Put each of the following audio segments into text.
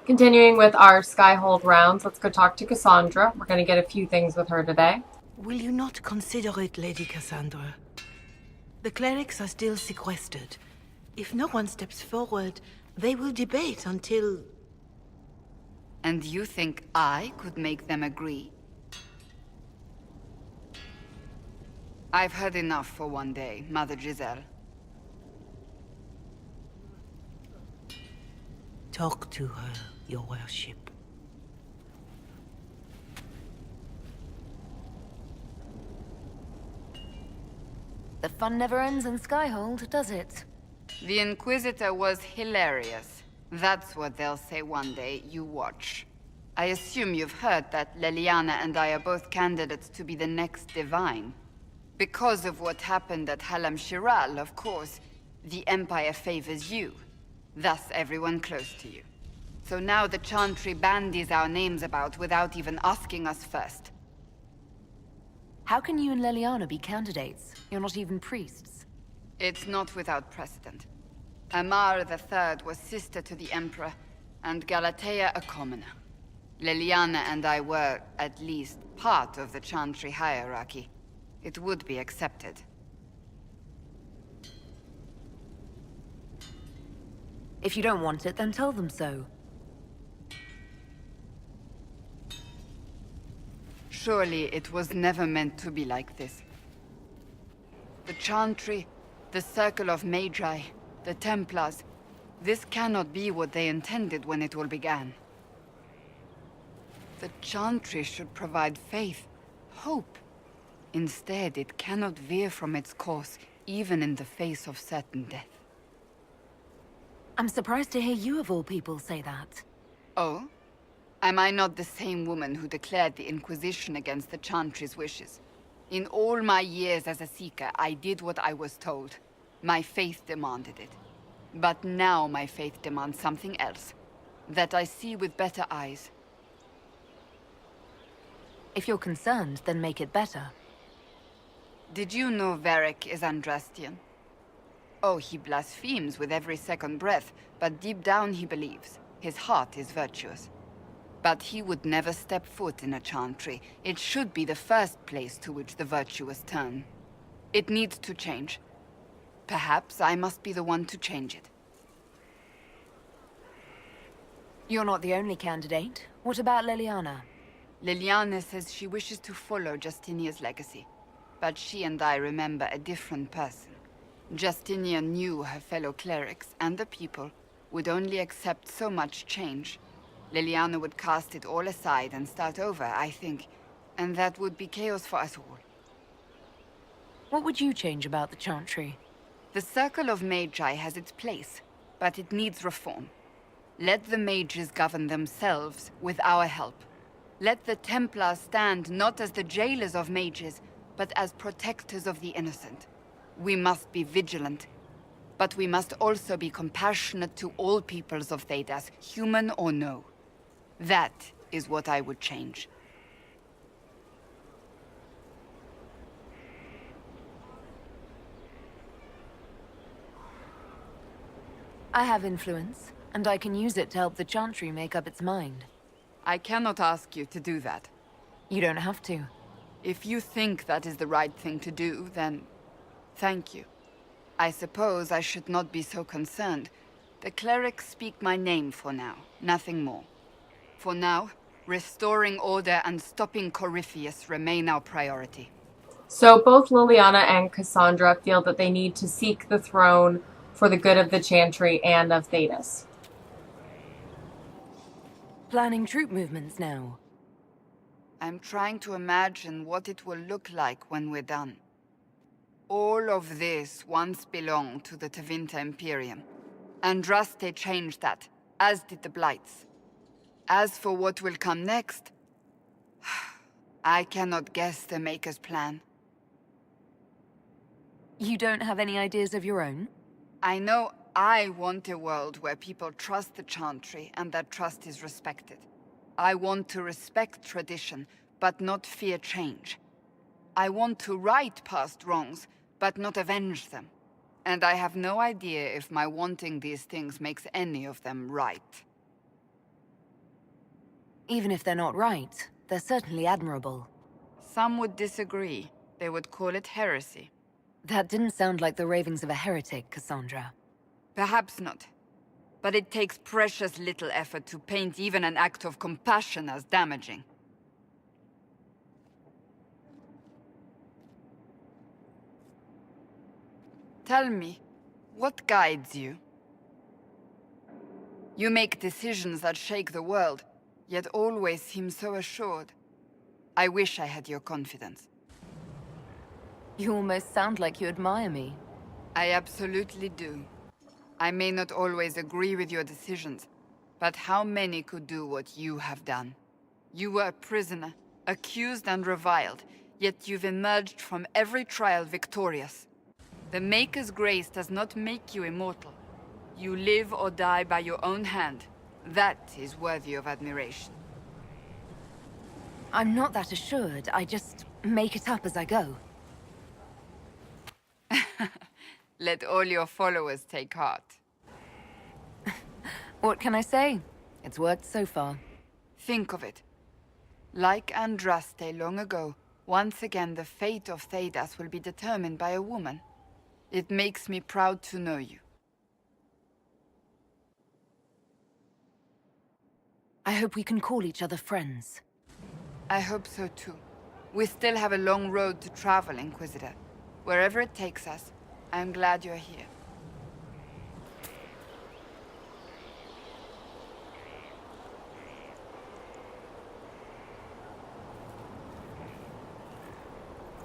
Continuing with our Skyhold rounds, let's go talk to Cassandra. We're going to get a few things with her today. Will you not consider it, Lady Cassandra? The clerics are still sequestered. If no one steps forward, they will debate until... And you think I could make them agree? I've heard enough for one day, Mother Giselle. Talk to her, your worship. The fun never ends in Skyhold, does it? The Inquisitor was hilarious. That's what they'll say one day, you watch. I assume you've heard that Leliana and I are both candidates to be the next Divine. Because of what happened at Halam Shiral, of course, the Empire favors you. Thus everyone close to you. So now the Chantry bandies our names about without even asking us first. How can you and Leliana be candidates? You're not even priests. It's not without precedent. Amar the Third was sister to the Emperor, and Galatea a commoner. Leliana and I were, at least, part of the Chantry hierarchy. It would be accepted. If you don't want it, then tell them so. Surely it was never meant to be like this. The Chantry, the Circle of Magi, the Templars, this cannot be what they intended when it all began. The Chantry should provide faith, hope. Instead, it cannot veer from its course, even in the face of certain death. I'm surprised to hear you of all people say that. Oh? Am I not the same woman who declared the Inquisition against the Chantry's wishes? In all my years as a Seeker, I did what I was told. My faith demanded it. But now my faith demands something else. That I see with better eyes. If you're concerned, then make it better. Did you know Varric is Andrastian? Oh, he blasphemes with every second breath, but deep down he believes. His heart is virtuous. But he would never step foot in a Chantry. It should be the first place to which the virtuous turn. It needs to change. Perhaps I must be the one to change it. You're not the only candidate. What about Leliana? Liliana says she wishes to follow Justinia's legacy. But she and I remember a different person. Justinia knew her fellow clerics and the people would only accept so much change. Liliana would cast it all aside and start over, I think. And that would be chaos for us all. What would you change about the Chantry? The Circle of Magi has its place, but it needs reform. Let the mages govern themselves with our help. Let the Templars stand not as the jailers of mages, but as protectors of the innocent. We must be vigilant, but we must also be compassionate to all peoples of Thedas, human or no. That is what I would change. I have influence, and I can use it to help the Chantry make up its mind. I cannot ask you to do that. You don't have to. If you think that is the right thing to do, then thank you. I suppose I should not be so concerned. The clerics speak my name for now, nothing more. For now, restoring order and stopping Corypheus remain our priority. So both Liliana and Cassandra feel that they need to seek the throne for the good of the Chantry and of Thedas. Planning troop movements now. I'm trying to imagine what it will look like when we're done. All of this once belonged to the Tevinter Imperium. Andraste changed that, as did the Blights. As for what will come next, I cannot guess the Maker's plan. You don't have any ideas of your own? I know I want a world where people trust the Chantry and that trust is respected. I want to respect tradition, but not fear change. I want to right past wrongs, but not avenge them. And I have no idea if my wanting these things makes any of them right. Even if they're not right, they're certainly admirable. Some would disagree. They would call it heresy. That didn't sound like the ravings of a heretic, Cassandra. Perhaps not. But it takes precious little effort to paint even an act of compassion as damaging. Tell me, what guides you? You make decisions that shake the world, yet always seem so assured. I wish I had your confidence. You almost sound like you admire me. I absolutely do. I may not always agree with your decisions, but how many could do what you have done? You were a prisoner, accused and reviled, yet you've emerged from every trial victorious. The Maker's grace does not make you immortal. You live or die by your own hand. That is worthy of admiration. I'm not that assured. I just make it up as I go. Let all your followers take heart. What can I say? It's worked so far. Think of it. Like Andraste long ago, once again the fate of Thedas will be determined by a woman. It makes me proud to know you. I hope we can call each other friends. I hope so too. We still have a long road to travel, Inquisitor. Wherever it takes us, I'm glad you're here.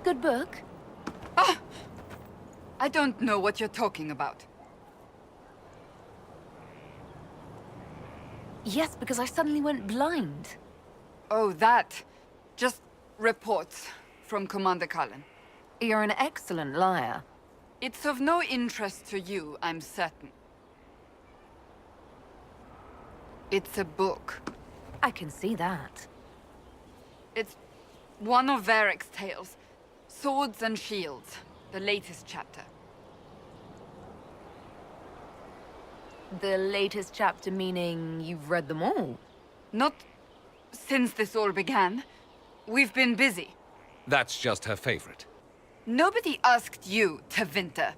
Good book. Ah! I don't know what you're talking about. Yes, because I suddenly went blind. Oh, that. Just reports from Commander Cullen. You're an excellent liar. It's of no interest to you, I'm certain. It's a book. I can see that. It's one of Varric's tales. Swords and Shields, the latest chapter. The latest chapter meaning you've read them all? Not since this all began. We've been busy. That's just her favorite. Nobody asked you to winter.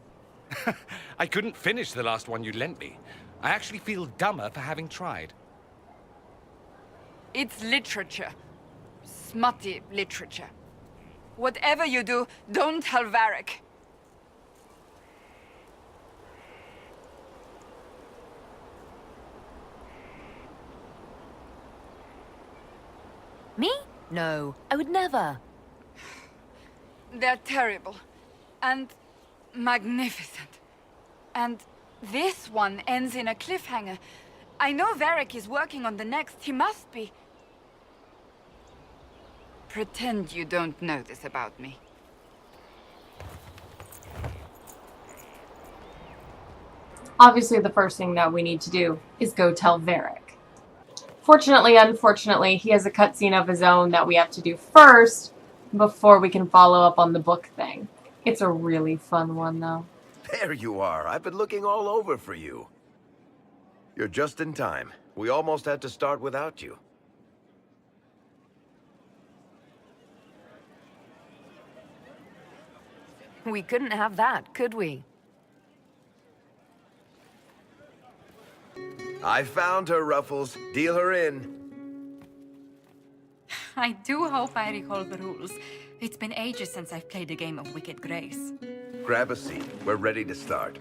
I couldn't finish the last one you lent me. I actually feel dumber for having tried. It's literature. Smutty literature. Whatever you do, don't tell Varric. Me? No, I would never. They're terrible. And magnificent. And this one ends in a cliffhanger. I know Varric is working on the next. He must be. Pretend you don't know this about me. Obviously, the first thing that we need to do is go tell Varric. Fortunately, unfortunately, he has a cutscene of his own that we have to do first before we can follow up on the book thing. It's a really fun one, though. There you are. I've been looking all over for you. You're just in time. We almost had to start without you. We couldn't have that, could we? I found her, Ruffles. Deal her in. I do hope I recall the rules. It's been ages since I've played a game of Wicked Grace. Grab a seat. We're ready to start.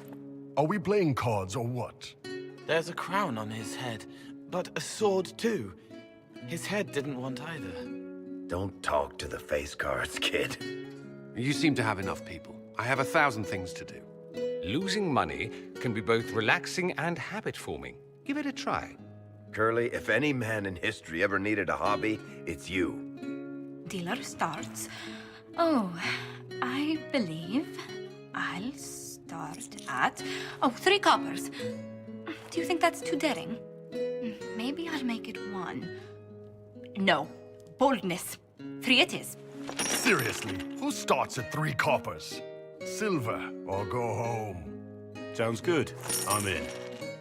Are we playing cards or what? There's a crown on his head, but a sword too. His head didn't want either. Don't talk to the face cards, kid. You seem to have enough people. I have 1,000 things to do. Losing money can be both relaxing and habit-forming. Give it a try. Curly, if any man in history ever needed a hobby, it's you. Dealer starts. Oh, I believe I'll start at... Oh, 3 coppers. Do you think that's too daring? Maybe I'll make it 1. No. Boldness. 3 it is. Seriously, who starts at 3 coppers? Silver or go home? Sounds good. I'm in.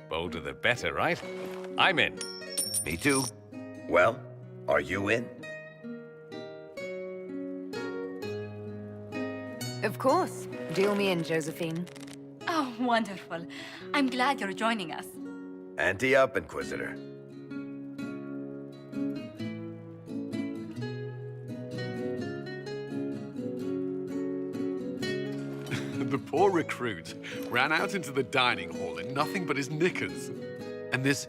Bolder the better, right? I'm in. Me too. Well, Are you in? Of course. Deal me in, Josephine. Oh, wonderful. I'm glad you're joining us. Ante up, Inquisitor. The poor recruit ran out into the dining hall in nothing but his knickers. And this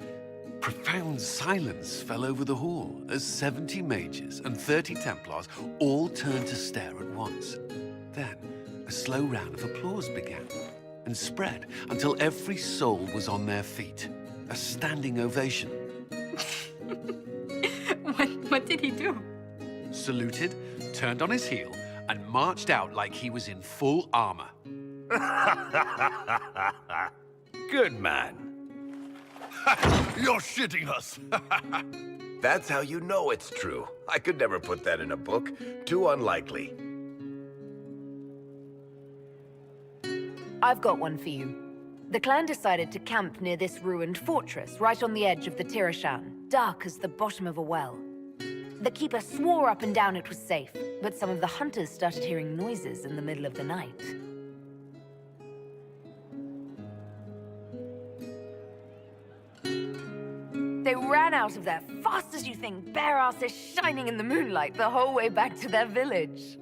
profound silence fell over the hall as 70 mages and 30 Templars all turned to stare at once. Then, a slow round of applause began and spread until every soul was on their feet. A standing ovation. What did he do? Saluted, turned on his heel, and marched out like he was in full armor. Good man. You're shitting us. That's how you know it's true. I could never put that in a book. Too unlikely. I've got one for you. The clan decided to camp near this ruined fortress, right on the edge of the Tirashan, dark as the bottom of a well. The keeper swore up and down it was safe, but some of the hunters started hearing noises in the middle of the night. They ran out of there fast as you think, bare asses shining in the moonlight the whole way back to their village.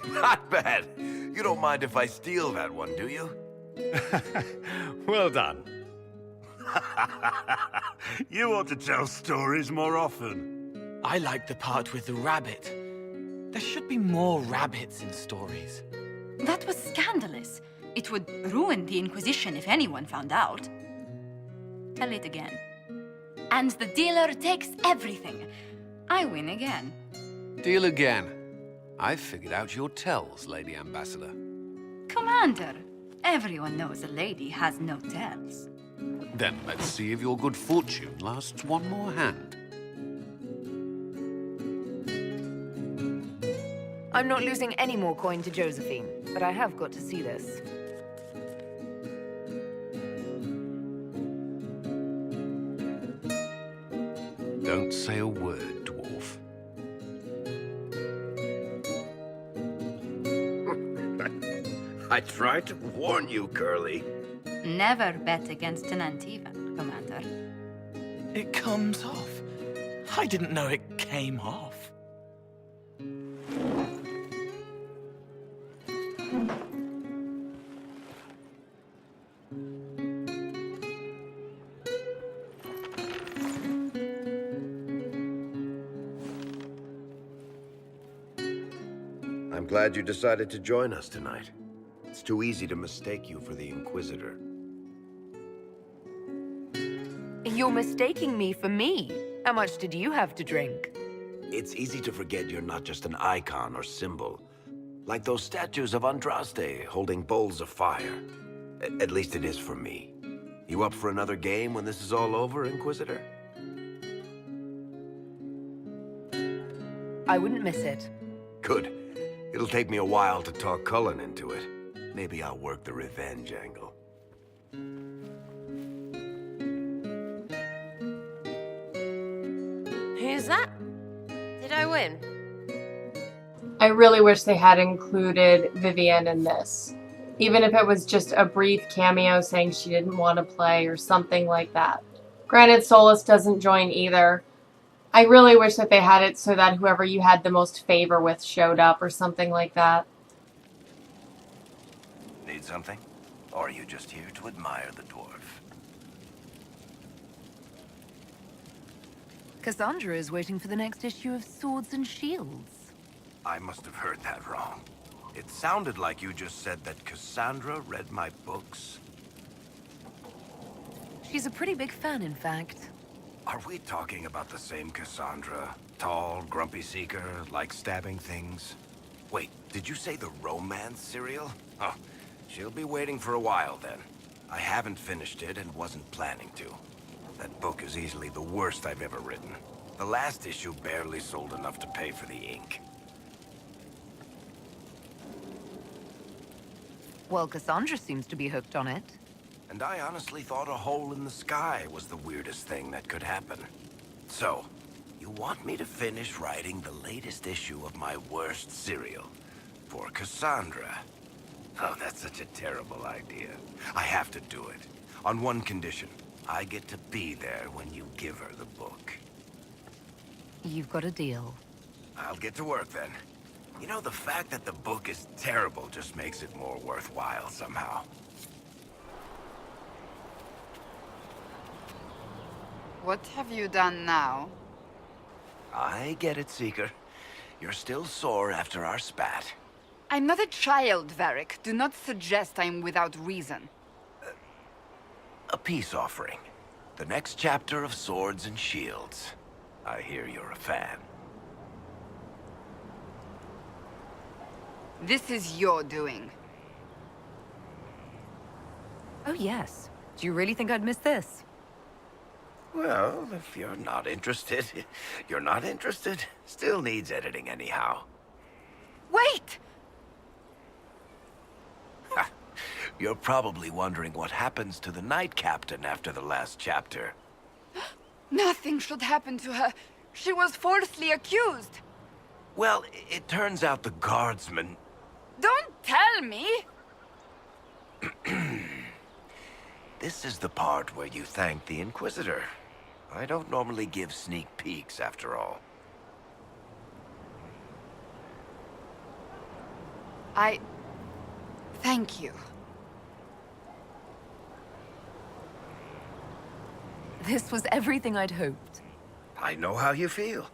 Not bad. You don't mind if I steal that one, do you? Well done. You ought to tell stories more often. I like the part with the rabbit. There should be more rabbits in stories. That was scandalous. It would ruin the Inquisition if anyone found out. Tell it again. And the dealer takes everything. I win again. Deal again. I've figured out your tells, Lady Ambassador. Commander, everyone knows a lady has no tells. Then let's see if your good fortune lasts one more hand. I'm not losing any more coin to Josephine, but I have got to see this. Don't say a word, dwarf. I tried to warn you, Curly. Never bet against an Antivan, Commander. It comes off. I didn't know it came off. I'm glad you decided to join us tonight. It's too easy to mistake you for the Inquisitor. You're mistaking me for me. How much did you have to drink? It's easy to forget you're not just an icon or symbol. Like those statues of Andraste holding bowls of fire. At least it is for me. You up for another game when this is all over, Inquisitor? I wouldn't miss it. Good. It'll take me a while to talk Cullen into it. Maybe I'll work the revenge angle. Who's that? Did I win? I really wish they had included Vivienne in this. Even if it was just a brief cameo saying she didn't want to play or something like that. Granted, Solus doesn't join either. I really wish that they had it so that whoever you had the most favor with showed up or something like that. Need something? Or are you just here to admire the dwarf? Cassandra is waiting for the next issue of Swords and Shields. I must have heard that wrong. It sounded like you just said that Cassandra read my books. She's a pretty big fan, in fact. Are we talking about the same Cassandra? Tall, grumpy seeker, like stabbing things? Wait, did you say the romance serial? Oh, she'll be waiting for a while then. I haven't finished it and wasn't planning to. That book is easily the worst I've ever written. The last issue barely sold enough to pay for the ink. Well, Cassandra seems to be hooked on it. And I honestly thought a hole in the sky was the weirdest thing that could happen. So, You want me to finish writing the latest issue of my worst serial for Cassandra? Oh, that's such a terrible idea. I have to do it. On one condition. I get to be there when you give her the book. You've got a deal. I'll get to work then. You know, the fact that the book is terrible just makes it more worthwhile somehow. What have you done now? I get it, Seeker. You're still sore after our spat. I'm not a child, Varric. Do not suggest I'm without reason. A peace offering. The next chapter of Swords and Shields. I hear you're a fan. This is your doing. Oh, yes. Do you really think I'd miss this? Well, if you're not interested, you're not interested. Still needs editing anyhow. Wait! You're probably wondering what happens to the Knight Captain after the last chapter. Nothing should happen to her. She was falsely accused. Well, it turns out the guardsman... Don't tell me! This is the part where you thank the Inquisitor. I don't normally give sneak peeks, after all. Thank you. This was everything I'd hoped. I know how you feel.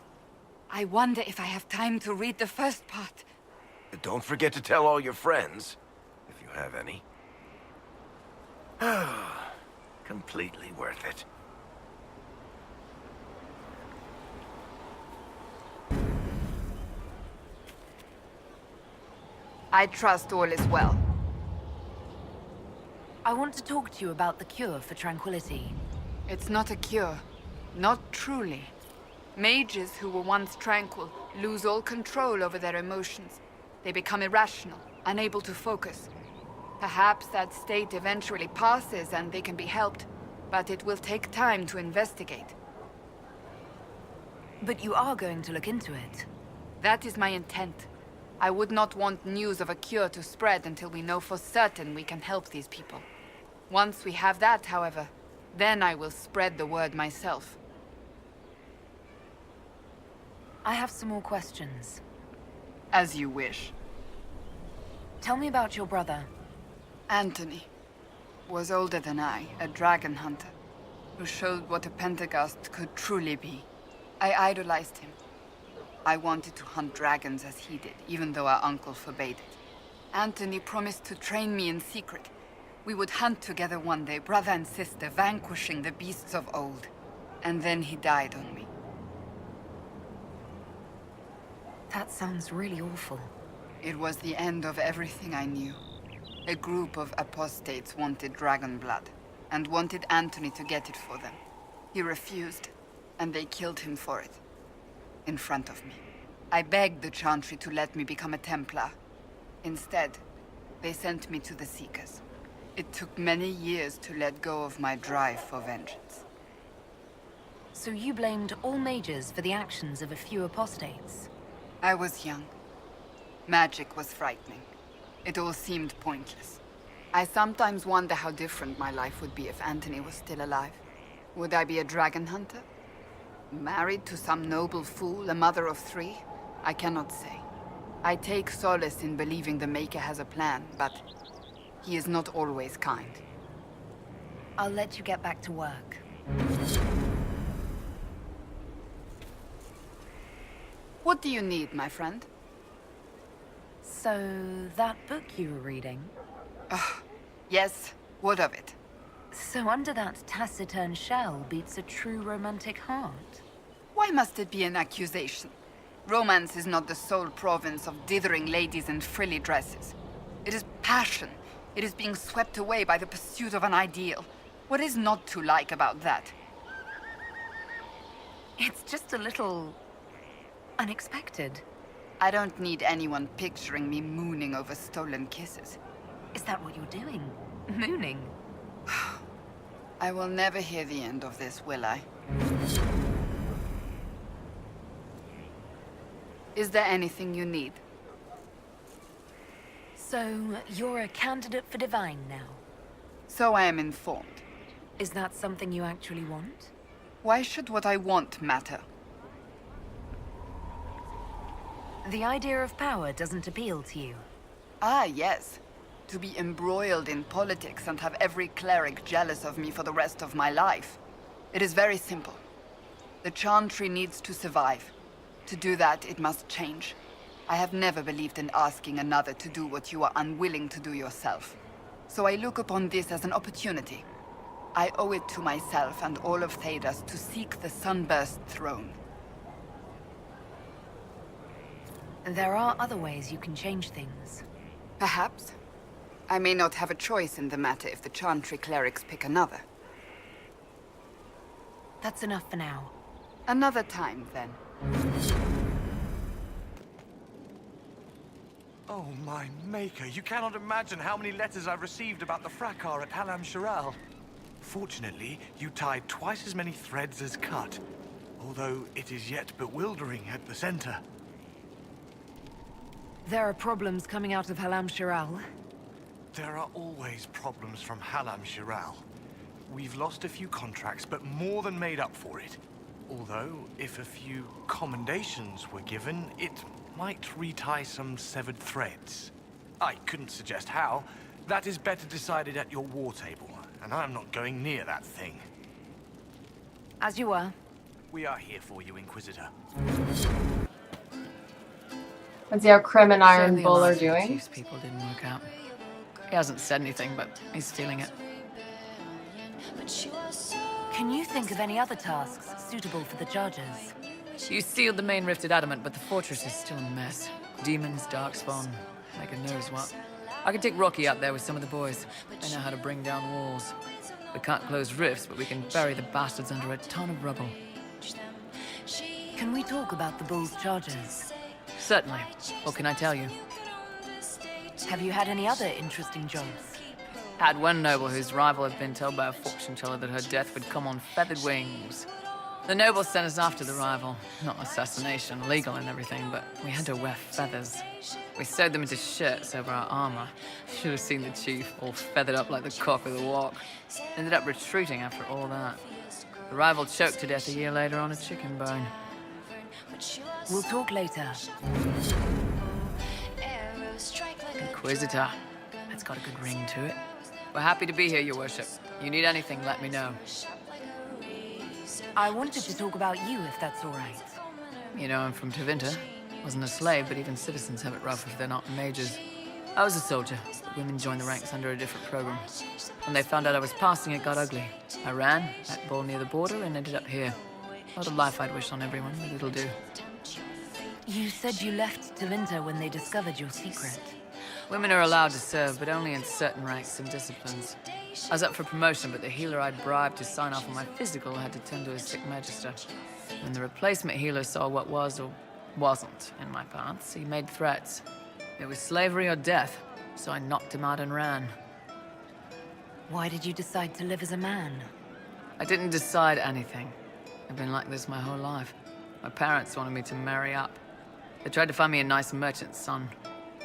I wonder if I have time to read the first part. Don't forget to tell all your friends, if you have any. Completely worth it. I trust all is well. I want to talk to you about the cure for tranquility. It's not a cure. Not truly. Mages who were once tranquil lose all control over their emotions. They become irrational, unable to focus. Perhaps that state eventually passes and they can be helped, but it will take time to investigate. But you are going to look into it. That is my intent. I would not want news of a cure to spread until we know for certain we can help these people. Once we have that, however, then I will spread the word myself. I have some more questions. As you wish. Tell me about your brother. Anthony was older than I, a dragon hunter, who showed what a Pentagast could truly be. I idolized him. I wanted to hunt dragons as he did, even though our uncle forbade it. Anthony promised to train me in secret. We would hunt together one day, brother and sister, vanquishing the beasts of old. And then he died on me. That sounds really awful. It was the end of everything I knew. A group of apostates wanted dragon blood, and wanted Anthony to get it for them. He refused, and they killed him for it. In front of me. I begged the Chantry to let me become a Templar. Instead, they sent me to the Seekers. It took many years to let go of my drive for vengeance. So you blamed all mages for the actions of a few apostates? I was young. Magic was frightening. It all seemed pointless. I sometimes wonder how different my life would be if Anthony was still alive. Would I be a dragon hunter? Married to some noble fool, a mother of 3? I cannot say. I take solace in believing the Maker has a plan, but he is not always kind. I'll let you get back to work. What do you need, my friend? So, that book you were reading? Yes, what of it? So under that taciturn shell beats a true romantic heart? Why must it be an accusation? Romance is not the sole province of dithering ladies in frilly dresses. It is passion. It is being swept away by the pursuit of an ideal. What is not to like about that? It's just a little... unexpected. I don't need anyone picturing me mooning over stolen kisses. Is that what you're doing? Mooning? I will never hear the end of this, will I? Is there anything you need? So, you're a candidate for Divine now? So I am informed. Is that something you actually want? Why should what I want matter? The idea of power doesn't appeal to you. Ah, yes. To be embroiled in politics and have every cleric jealous of me for the rest of my life. It is very simple. The Chantry needs to survive. To do that, it must change. I have never believed in asking another to do what you are unwilling to do yourself. So I look upon this as an opportunity. I owe it to myself and all of Thedas to seek the Sunburst throne. There are other ways you can change things. Perhaps. I may not have a choice in the matter if the Chantry clerics pick another. That's enough for now. Another time, then. Oh, my maker, you cannot imagine how many letters I've received about the fracas at Halam Shiral. Fortunately, you tied twice as many threads as cut, although it is yet bewildering at the center. There are problems coming out of Halam Shiral. There are always problems from Halam Shiral. We've lost a few contracts, but more than made up for it. Although, if a few commendations were given, it might retie some severed threads. I couldn't suggest how. That is better decided at your war table, and I'm not going near that thing. As you were. We are here for you, Inquisitor. Let's see how Krem and Iron Certainly Bull are alliance with the doing. Chief's people didn't work out. He hasn't said anything, but he's stealing it. Can you think of any other tasks suitable for the Chargers? You sealed the main rifted adamant, but the fortress is still a mess. Demons, darkspawn, like a knows what. I can take Rocky out there with some of the boys. They know how to bring down walls. We can't close rifts, but we can bury the bastards under a ton of rubble. Can we talk about the Bull's Chargers? Certainly. What can I tell you? Have you had any other interesting jobs? Had one noble whose rival had been told by a fortune teller that her death would come on feathered wings. The noble sent us after the rival. Not assassination, legal and everything, but we had to wear feathers. We sewed them into shirts over our armor. Should have seen the chief, all feathered up like the cock of the walk. Ended up retreating after all that. The rival choked to death a year later on a chicken bone. We'll talk later. Inquisitor. That's got a good ring to it. We're happy to be here, your worship. You need anything, let me know. I wanted to talk about you, if that's all right. You know, I'm from Tevinter. Wasn't a slave, but even citizens have it rough if they're not mages. I was a soldier, but women joined the ranks under a different program. When they found out I was passing, it got ugly. I ran, that ball near the border, and ended up here. Not a life I'd wish on everyone, but it'll do. You said you left Tevinter when they discovered your secret. Women are allowed to serve, but only in certain ranks and disciplines. I was up for promotion, but the healer I'd bribed to sign off on my physical had to tend to his sick magister. When the replacement healer saw what was or wasn't in my paths, he made threats. It was slavery or death, so I knocked him out and ran. Why did you decide to live as a man? I didn't decide anything. I've been like this my whole life. My parents wanted me to marry up. They tried to find me a nice merchant's son.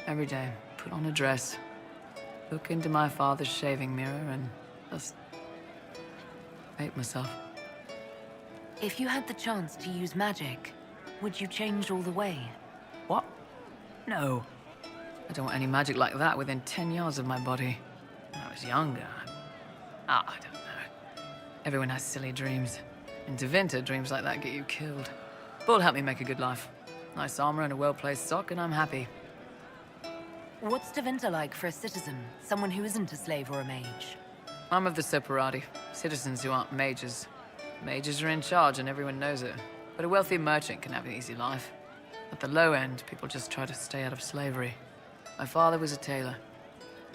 Every day, put on a dress, look into my father's shaving mirror, and just hate myself. If you had the chance to use magic, would you change all the way? What? No. I don't want any magic like that within 10 yards of my body. When I was younger, I don't know. Everyone has silly dreams. In Tevinter, dreams like that get you killed. Bull helped me make a good life. Nice armor and a well-placed sock, and I'm happy. What's Tevinter like for a citizen? Someone who isn't a slave or a mage? I'm of the Separati. Citizens who aren't mages. Mages are in charge and everyone knows it. But a wealthy merchant can have an easy life. At the low end, people just try to stay out of slavery. My father was a tailor.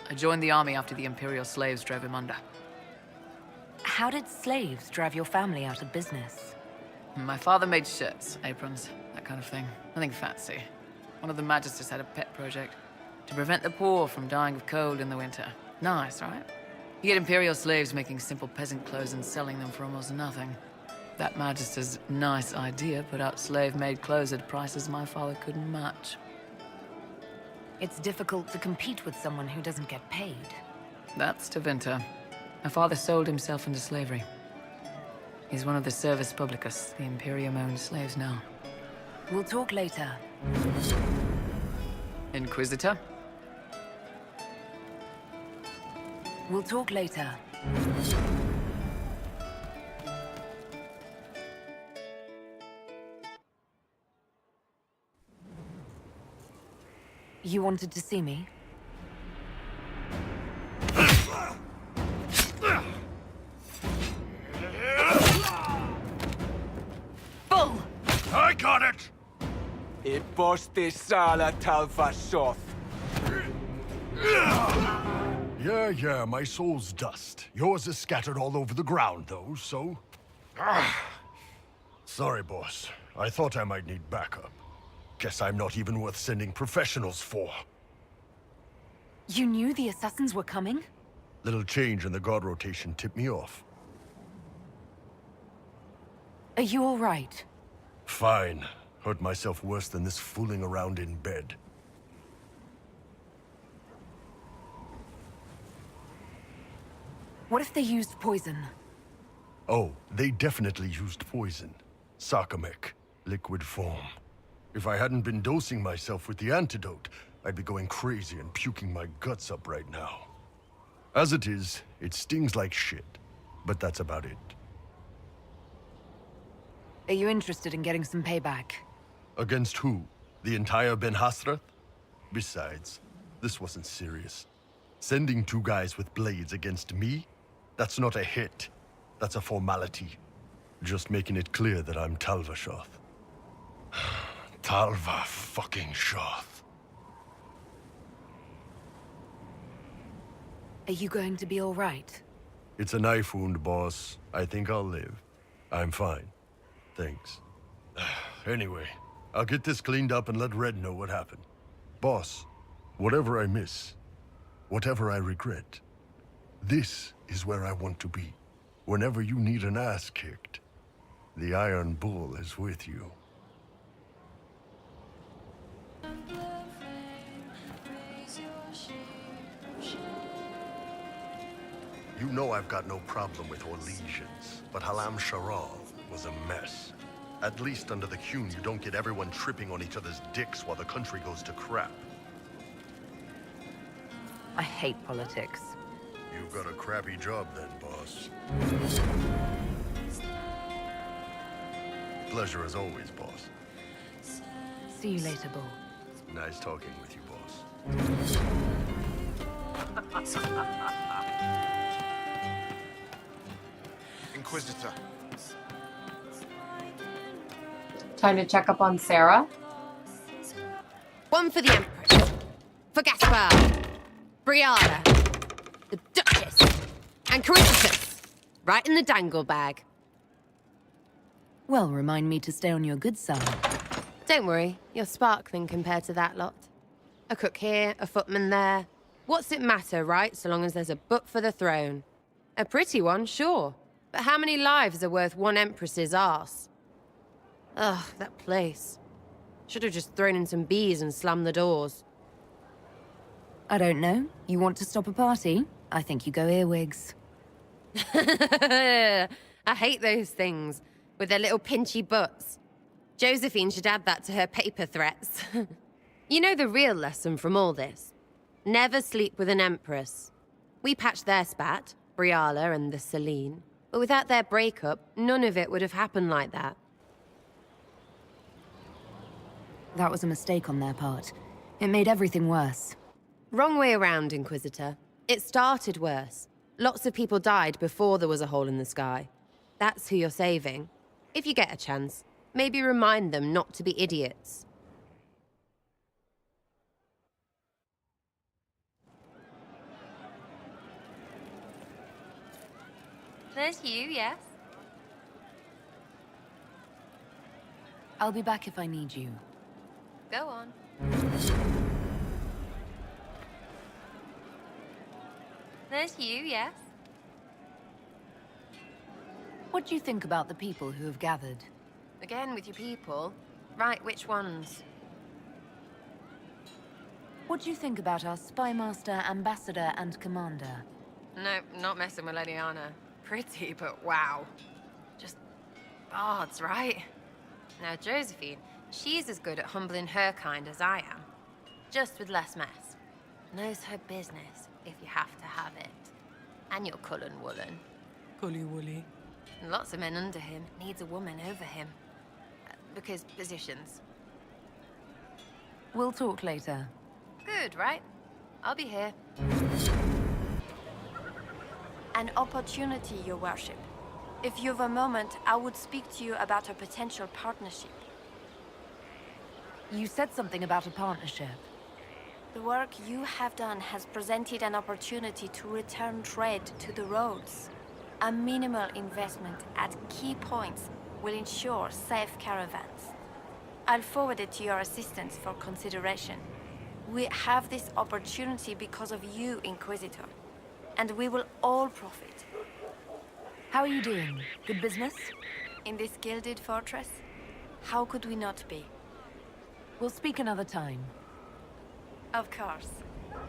I joined the army after the Imperial slaves drove him under. How did slaves drive your family out of business? My father made shirts, aprons, that kind of thing. Nothing fancy. One of the magisters had a pet project. To prevent the poor from dying of cold in the winter. Nice, right? He had Imperial slaves making simple peasant clothes and selling them for almost nothing. that Magister's nice idea put out slave-made clothes at prices my father couldn't match. It's difficult to compete with someone who doesn't get paid. That's Tevinter. My father sold himself into slavery. He's one of the Servus Publicus, the Imperium-owned slaves now. We'll talk later. Inquisitor? We'll talk later. You wanted to see me? Bull! I got it! Iposte sala talvasoth. Yeah, my soul's dust. Yours is scattered all over the ground, though, so... Sorry, boss. I thought I might need backup. Guess I'm not even worth sending professionals for. You knew the assassins were coming? Little change in the guard rotation tipped me off. Are you all right? Fine. Hurt myself worse than this fooling around in bed. What if they used poison? Oh, they definitely used poison. Sarcomec, liquid form. If I hadn't been dosing myself with the antidote, I'd be going crazy and puking my guts up right now. As it is, it stings like shit, but that's about it. Are you interested in getting some payback? Against who? The entire Ben Hasrath? Besides, this wasn't serious. Sending 2 guys with blades against me? That's not a hit. That's a formality. Just making it clear that I'm Talvashoth. Talva fucking Shoth. Are you going to be all right? It's a knife wound, boss. I think I'll live. I'm fine. Thanks. Anyway, I'll get this cleaned up and let Red know what happened. Boss, whatever I miss, whatever I regret, this is where I want to be. Whenever you need an ass kicked, the Iron Bull is with you. You know I've got no problem with Orlesians, but Halam Sharal was a mess. At least under the Qun, you don't get everyone tripping on each other's dicks while the country goes to crap. I hate politics. You've got a crappy job then, boss. Pleasure as always, boss. See you later, Bull. Nice talking with you, boss. Inquisitor. Time to check up on Sera. One for the Empress. For Gaspar. Brianna. The Duchess. And Caritas. Right in the dangle bag. Well, remind me to stay on your good side. Don't worry, you're sparkling compared to that lot. A cook here, a footman there. What's it matter, right, so long as there's a butt for the throne? A pretty one, sure. But how many lives are worth one Empress's arse? Ugh, that place. Should have just thrown in some bees and slammed the doors. I don't know. You want to stop a party? I think you go earwigs. I hate those things, with their little pinchy butts. Josephine should add that to her paper threats. You know the real lesson from all this? Never sleep with an Empress. We patched their spat, Briala and the Celine, but without their breakup, none of it would have happened like that. That was a mistake on their part. It made everything worse. Wrong way around, Inquisitor. It started worse. Lots of people died before there was a hole in the sky. That's who you're saving. If you get a chance, maybe remind them not to be idiots. There's you, yes? I'll be back if I need you. Go on. There's you, yes? What do you think about the people who have gathered? Again with your people? Right, which ones? What do you think about our spymaster, ambassador, and commander? No, not messing with Lady Anna. Pretty, but wow. Just bards, right? Now, Josephine, she's as good at humbling her kind as I am. Just with less mess. Knows her business, if you have to have it. And you're Cullen Woolen. Cully Woolly. Lots of men under him. Needs a woman over him. Because positions. We'll talk later. Good, right? I'll be here. An opportunity, Your Worship. If you've a moment, I would speak to you about a potential partnership. You said something about a partnership. The work you have done has presented an opportunity to return trade to the roads. A minimal investment at key points will ensure safe caravans. I'll forward it to your assistants for consideration. We have this opportunity because of you, Inquisitor, and we will all profit. How are you doing? Good business? In this gilded fortress, how could we not be? We'll speak another time. Of course,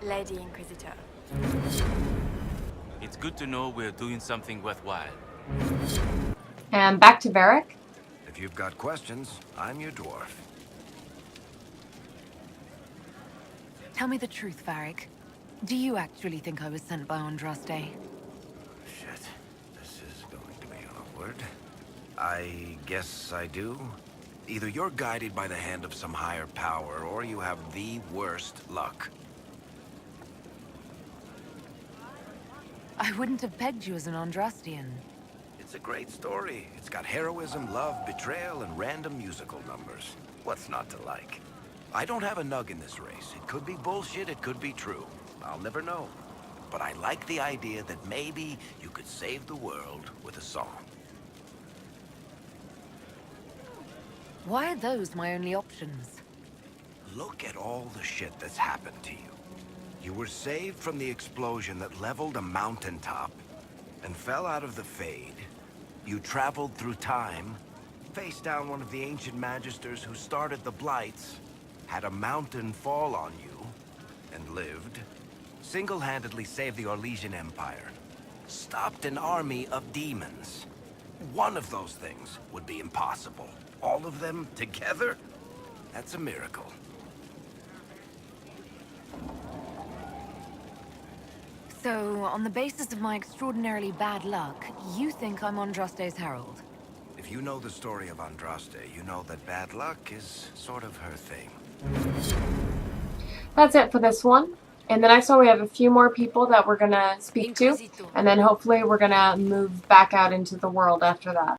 Lady Inquisitor. It's good to know we're doing something worthwhile. And back to Varric. If you've got questions, I'm your dwarf. Tell me the truth, Varric. Do you actually think I was sent by Andraste? Shit. This is going to be awkward. I guess I do. Either you're guided by the hand of some higher power, or you have the worst luck. I wouldn't have pegged you as an Andrastian. It's a great story. It's got heroism, love, betrayal, and random musical numbers. What's not to like? I don't have a nug in this race. It could be bullshit, it could be true. I'll never know. But I like the idea that maybe you could save the world with a song. Why are those my only options? Look at all the shit that's happened to you. You were saved from the explosion that leveled a mountaintop and fell out of the Fade. You traveled through time, faced down one of the ancient magisters who started the Blights, had a mountain fall on you, and lived. Single-handedly saved the Orlesian Empire. Stopped an army of demons. One of those things would be impossible. All of them together? That's a miracle. So, on the basis of my extraordinarily bad luck, you think I'm Andraste's herald? If you know the story of Andraste, you know that bad luck is sort of her thing. That's it for this one. In the next one, we have a few more people that we're going to speak to, and then hopefully we're going to move back out into the world after that.